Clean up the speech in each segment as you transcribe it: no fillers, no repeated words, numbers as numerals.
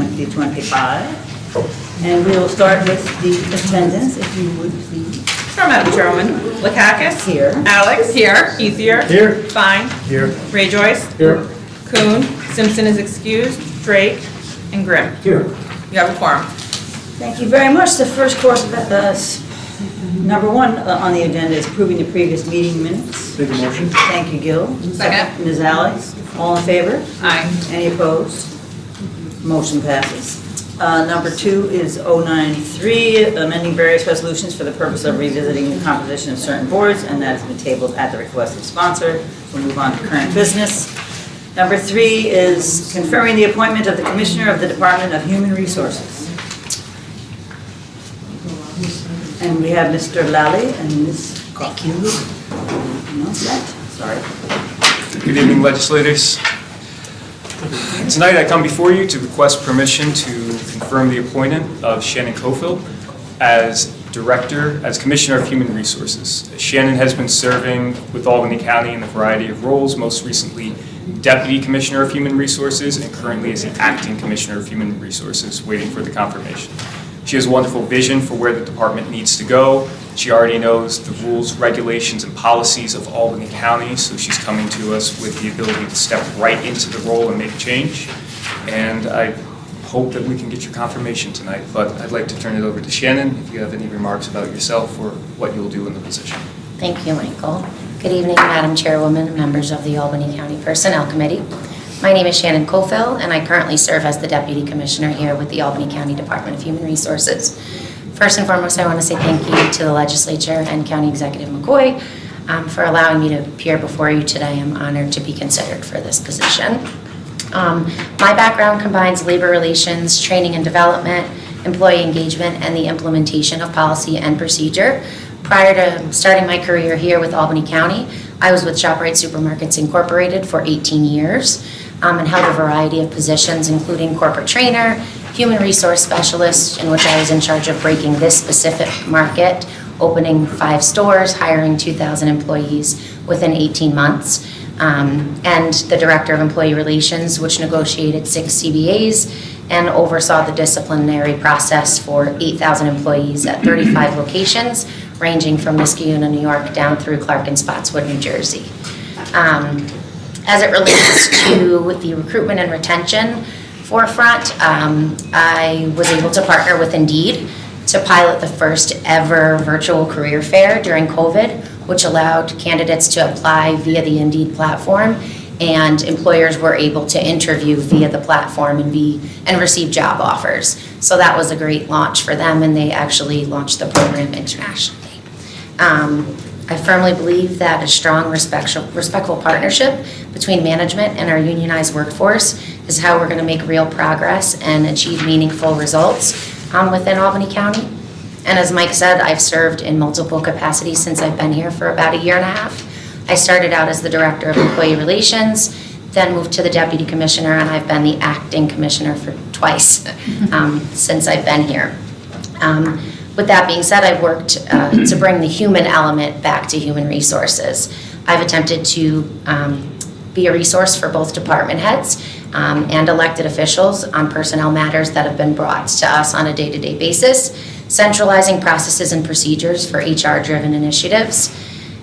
2025. And we will start with the attendance, if you would please. Sure, Madam Chairwoman. Lakakis? Here. Alex? Here. Ethier? Here. Fine. Here. Ray Joyce? Here. Kuhn? Simpson is excused. Drake? And Grimm. Here. You have a quorum. Thank you very much. The first course of number one on the agenda is approving the previous meeting minutes. Make a motion. Thank you, Gil. Second. Ms. Alex, all in favor? Aye. Any opposed? Motion passes. Number two is 093, amending various resolutions for the purpose of revisiting the composition of certain boards, and that has been tabled at the request of sponsor. We'll move on to current business. Number three is confirming the appointment of the Commissioner of the Department of Human Resources. And we have Mr. Lally and Ms. Coffey. Sorry. Good evening, legislators. Tonight I come before you to request permission to confirm the appointment of Shannon Cofield as Commissioner of Human Resources. Shannon has been serving with Albany County in a variety of roles, most recently Deputy Commissioner of Human Resources and currently is the Acting Commissioner of Human Resources, waiting for the confirmation. She has a wonderful vision for where the department needs to go. She already knows the rules, regulations, and policies of Albany County, so she's coming to us with the ability to step right into the role and make change. And I hope that we can get your confirmation tonight, but I'd like to turn it over to Shannon if you have any remarks about yourself or what you'll do in the position. Thank you, Michael. Good evening, Madam Chairwoman and members of the Albany County Personnel Committee. My name is Shannon Cofield, and I currently serve as the Deputy Commissioner here with the Albany County Department of Human Resources. First and foremost, I want to say thank you to the Legislature and County Executive McCoy for allowing me to appear before you today. I'm honored to be considered for this position. My background combines labor relations, training and development, employee engagement, and the implementation of policy and procedure. Prior to starting my career here with Albany County, I was with ShopRite Supermarkets Incorporated for 18 years and held a variety of positions, including corporate trainer, human resource specialist, in which I was in charge of breaking this specific market, opening 5 stores, hiring 2,000 employees within 18 months, and the Director of Employee Relations, which negotiated 6 CBAs and oversaw the disciplinary process for 8,000 employees at 35 locations, ranging from Niskayuna, New York, down through Clark and Spotswood, New Jersey. As it relates to the recruitment and retention forefront, I was able to partner with Indeed to pilot the first ever virtual career fair during COVID, which allowed candidates to apply via the Indeed platform, and employers were able to interview via the platform and receive job offers. So that was a great launch for them, and they actually launched the program internationally. I firmly believe that a strong, respectful partnership between management and our unionized workforce is how we're going to make real progress and achieve meaningful results within Albany County. And as Mike said, I've served in multiple capacities since I've been here for about 1.5 years. I started out as the Director of Employee Relations, then moved to the Deputy Commissioner, and I've been the Acting Commissioner for twice since I've been here. With that being said, I've worked to bring the human element back to human resources. I've attempted to be a resource for both department heads and elected officials on personnel matters that have been brought to us on a day-to-day basis, centralizing processes and procedures for HR-driven initiatives.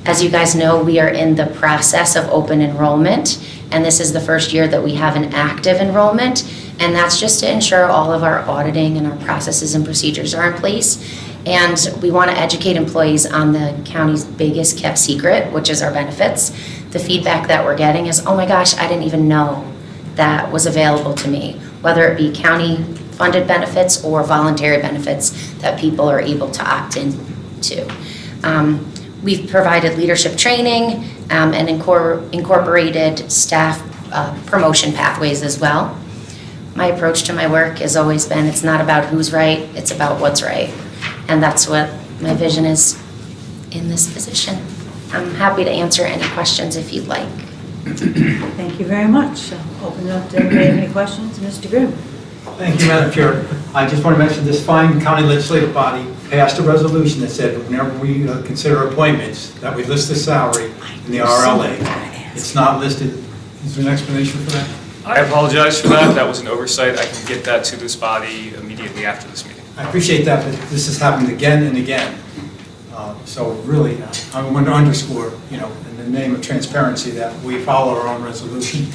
As you guys know, we are in the process of open enrollment, and this is the first year that we have an active enrollment, and that's just to ensure all of our auditing and our processes and procedures are in place. And we want to educate employees on the county's biggest kept secret, which is our benefits. The feedback that we're getting is, oh my gosh, I didn't even know that was available to me, whether it be county-funded benefits or voluntary benefits that people are able to opt into. We've provided leadership training and incorporated staff promotion pathways as well. My approach to my work has always been, it's not about who's right, it's about what's right. And that's what my vision is in this position. I'm happy to answer any questions if you'd like. Thank you very much. I'll open it up to anybody have any questions. Mr. Grimm. Thank you, Madam Chair. I just want to mention this fine county legislative body passed a resolution that said whenever we consider appointments, that we list the salary in the RLA. It's not listed. Is there an explanation for that? I apologize for that. That was an oversight. I can get that to this body immediately after this meeting. I appreciate that, but this has happened again and again. So really, I want to underscore, in the name of transparency, that we follow our own resolution.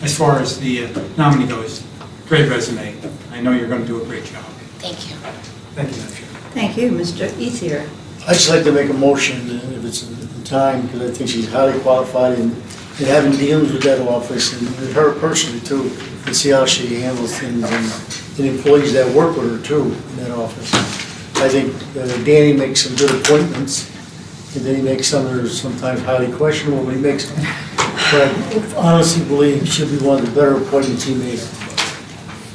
As far as the nominee goes, great resume. I know you're going to do a great job. Thank you. Thank you, Madam Chair. Thank you, Mr. Ethier. I'd just like to make a motion, if it's in time, because I think she's highly qualified and having dealings with that office and with her personally too, and see how she handles things and the employees that work with her too in that office. I think Danny makes some good appointments, and then he makes some that are sometimes highly questionable, but he makes them. But I honestly believe she'll be one of the better appointments he made.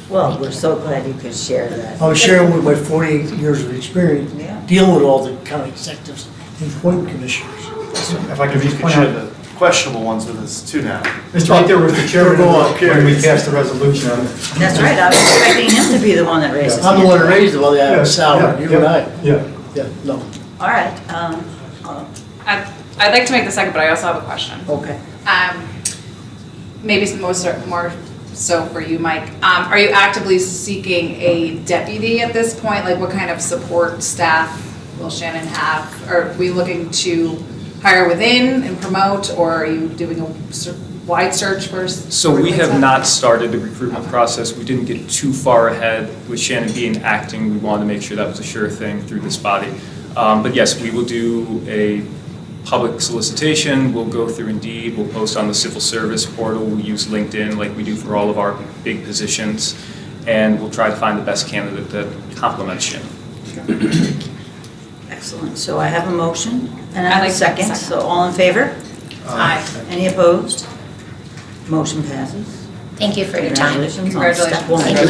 Well, we're so glad you could share that. I was sharing with my 48 years of experience, Yeah. dealing with all the county executives and appointment commissioners. If I could If you just could point share out, the questionable ones with us too now. Mr. Ethier was the chairman Go on, when we passed the resolution on it. That's right, I was expecting him to be the one that raises his hand. I'm the one that raised it, well, they have Yeah, a salary, you and I. Yeah. Yeah, no. All right, I'd like to make the second, but I also have a question. okay. Maybe more so for you, Mike. Are you actively seeking a deputy at this point? Like, what kind of support staff will Shannon have? Are we looking to hire within and promote, or are you doing a wide search first? So we have not started the recruitment process. We didn't get too far ahead with Shannon being acting. We wanted to make sure that was a sure thing through this body. But yes, we will do a public solicitation. We'll go through Indeed. We'll post on the civil service portal. We'll use LinkedIn like we do for all of our big positions. And we'll try to find the best candidate that complements Shannon. Excellent, so I have a motion and I I'd have a like to second, second. so all in favor? Aye. Any opposed? Motion passes. Thank you for your time. Congratulations on step one. Thank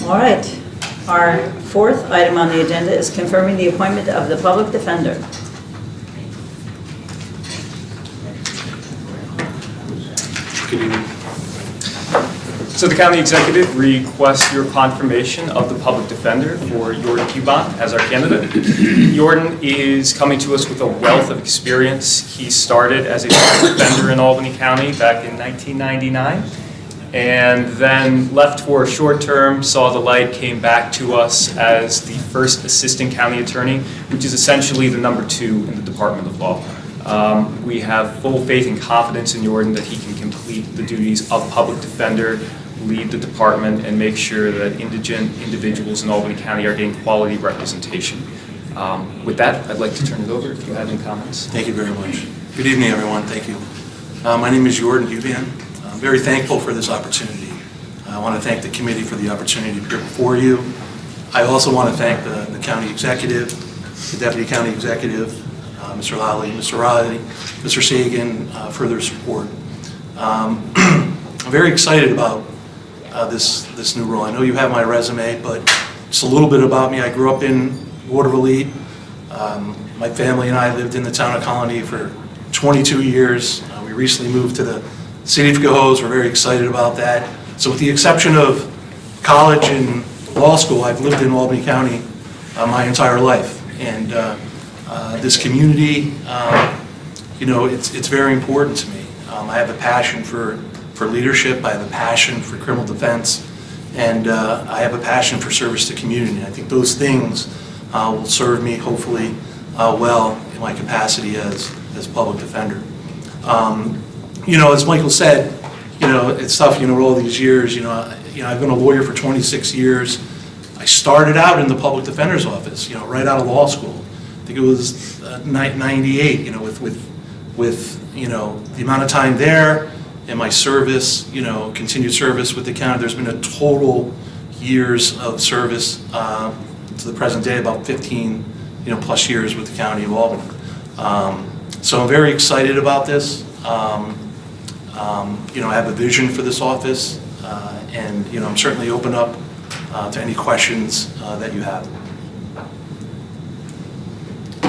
you. All right, our fourth item on the agenda is confirming the appointment of the public defender. Good evening. So the county executive requests your confirmation of the public defender for Jordan Cuban as our candidate. Jordan is coming to us with a wealth of experience. He started as a public defender in Albany County back in 1999, and then left for a short term, saw the light, came back to us as the first assistant county attorney, which is essentially the number 2 in the Department of Law. We have full faith and confidence in Jordan that he can complete the duties of public defender, lead the department, and make sure that indigent individuals in Albany County are getting quality representation. With that, I'd like to turn it over if you have any comments. Thank you very much. Good evening, everyone. Thank you. My name is Jordan Cuban. I'm very thankful for this opportunity. I want to thank the committee for the opportunity to appear before you. I also want to thank the county executive, the deputy county executive, Mr. Lally, Mr. Riley, Mr. Sagan, for their support. I'm very excited about this new role. I know you have my resume, but just a little bit about me. I grew up in Waterville. My family and I lived in the town of Colony for 22 years. We recently moved to the city of Cohoes. We're very excited about that. So with the exception of college and law school, I've lived in Albany County my entire life. And this community, it's very important to me. I have a passion for leadership. I have a passion for criminal defense, and I have a passion for service to community. I think those things will serve me, hopefully, well in my capacity as public defender. As Michael said, it's tough, with all these years. I've been a lawyer for 26 years. I started out in the public defender's office, right out of law school. I think it was 98, with the amount of time there and my service, continued service with the county. There's been a total years of service to the present day, about 15, plus years with the county of Albany. So I'm very excited about this. I have a vision for this office, and I'm certainly open up to any questions that you have.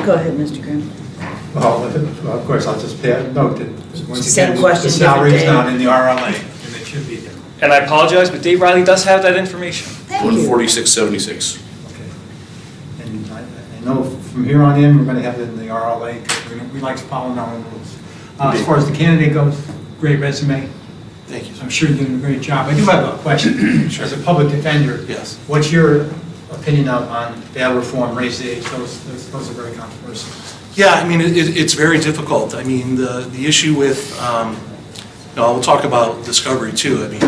Go ahead, Mr. Grimm. Well, of course, I'll just note that once Same again, question, the salary is different not in the RLA, and it should be there. And I apologize, but Dave Riley does have that information. Thank you. 4676. Okay. And I know from here on in, we're going to have it in the RLA, because we like following our own rules. As far as the candidate goes, great resume. Thank you. I'm sure you're doing a great job. I do have a question. As a public defender, Yes. what's your opinion on bail reform, raise the age? Those are very controversial. Yeah, I mean, it's very difficult. I mean, the issue with, we'll talk about discovery too. I mean,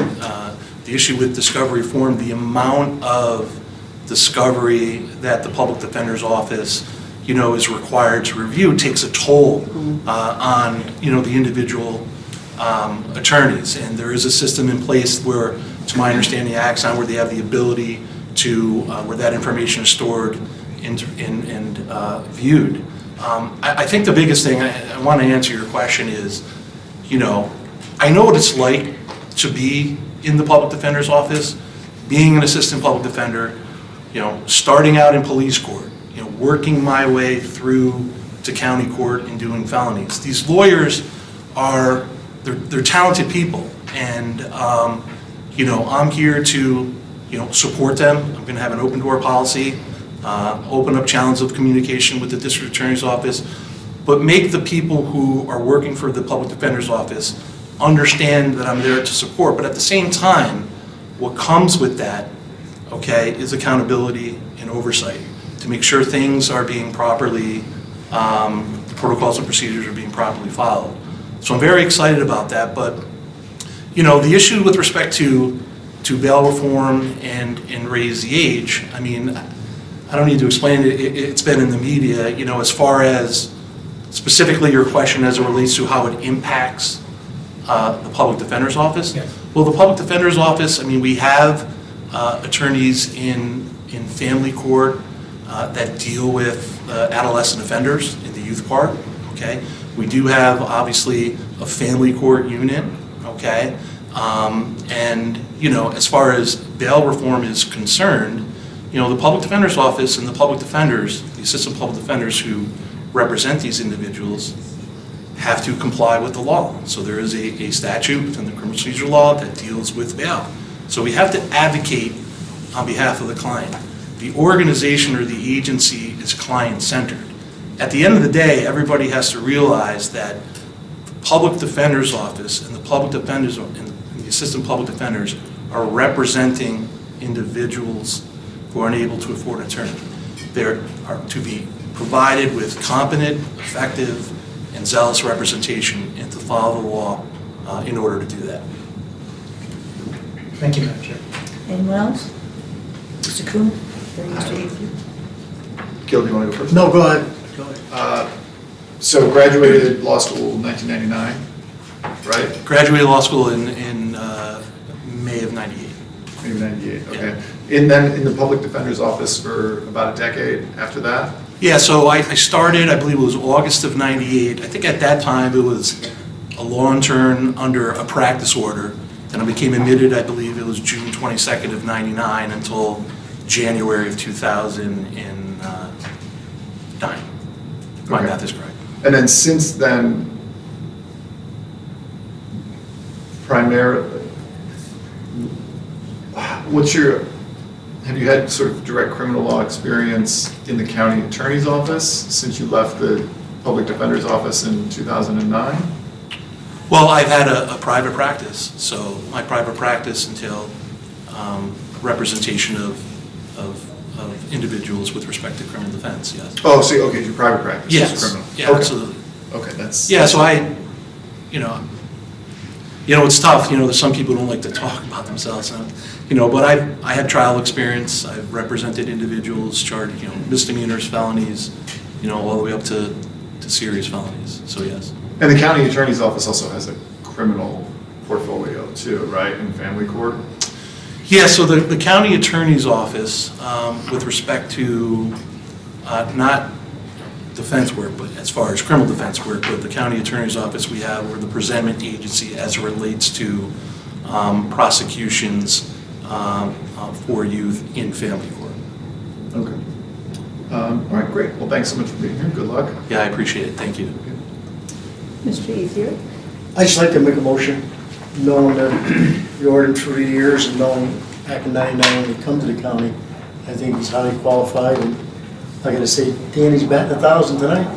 the issue with discovery reform, the amount of discovery that the Public Defender's Office, is required to review takes a toll on, the individual attorneys. And there is a system in place where, to my understanding, Axon, where they have the ability to, where that information is stored and viewed. I think the biggest thing, I want to answer your question is, I know what it's like to be in the Public Defender's Office, being an assistant public defender, starting out in police court, working my way through to county court and doing felonies. These lawyers they're talented people, and, I'm here to, support them. I'm going to have an open door policy, open up channels of communication with the district attorney's office, but make the people who are working for the Public Defender's Office understand that I'm there to support. But at the same time, what comes with that, okay, is accountability and oversight to make sure things are being properly, protocols and procedures are being properly followed. So I'm very excited about that. But, the issue with respect to bail reform and raise the age, I mean, I don't need to explain it. It's been in the media, as far as specifically your question as it relates to how it impacts the Public Defender's Office. Yes. Well, the Public Defender's Office, I mean, we have attorneys in family court that deal with adolescent offenders in the youth part, okay? We do have, obviously, a family court unit, okay? And, as far as bail reform is concerned, the Public Defender's Office and the public defenders, the assistant public defenders who represent these individuals, have to comply with the law. So there is a statute within the criminal procedure law that deals with bail. So we have to advocate on behalf of the client. The organization or the agency is client-centered. At the end of the day, everybody has to realize that the Public Defender's Office and the public defenders and the assistant public defenders are representing individuals who aren't able to afford an attorney. They are to be provided with competent, effective, and zealous representation and to follow the law in order to do that. Thank you, Madam Chair. Anyone else? Mr. Kuhn? Or Mr. Ethier? Gil, do you want to go first? No, go ahead. So graduated law school in 1999, right? Graduated law school in May of '98. Maybe 98, okay. And then in the Public Defender's Office for about a decade after that? Yeah, so I started, I believe it was August of '98. I think at that time it was a law intern under a practice order. Then I became admitted, I believe it was June 22nd of '99 until January of 2009. My Okay. math is correct. And then since then, primarily, have you had sort of direct criminal law experience in the county attorney's office since you left the Public Defender's Office in 2009? Well, I've had a private practice, so my private practice entailed representation of individuals with respect to criminal defense, yes. Oh, so, okay, your private practice is Yes, criminal? yeah, Okay. absolutely. Okay, that's. Yeah, so it's tough, there's some people who don't like to talk about themselves, but I had trial experience, I've represented individuals charged, misdemeanors, felonies, all the way up to serious felonies, so yes. And the county attorney's office also has a criminal portfolio too, right, in family court? Yeah, so the county attorney's office, with respect to not defense work, but as far as criminal defense work, but the county attorney's office, we're the presentment agency as it relates to prosecutions for youth in family court. Okay. All right, great. Well, thanks so much for being here. Good luck. Yeah, I appreciate it, thank you. Mr. Ethier? I'd just like to make a motion, knowing that the ordinance for 3 years and knowing back in '99 when he come to the county, I think he's highly qualified, and I gotta say, Danny's batting 1,000 tonight.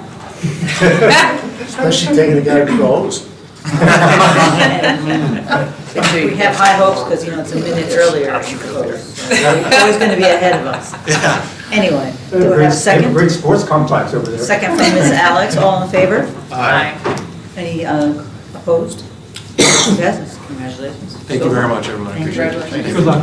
Especially taking the guy to the hose. We have high hopes because, you know, it's a minute earlier. Always going to be ahead of us. Yeah. Anyway, do I have a They have a second? great sports complex over there. Second from Ms. Alex, all in favor? Aye. Any opposed? Motion passes. Congratulations. Thank you very much, everyone. I Thank you. appreciate it. Congratulations. Good luck.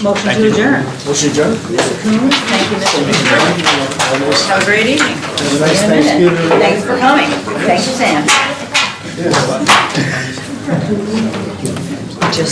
Motion Thank to you. adjourn. Motion adjourned? Mr. Coon, thank you, Mr. McDermott. Have a great evening. Have a See nice you in a minute. Thanksgiving. Thanks for coming. Thank you, Sam. Just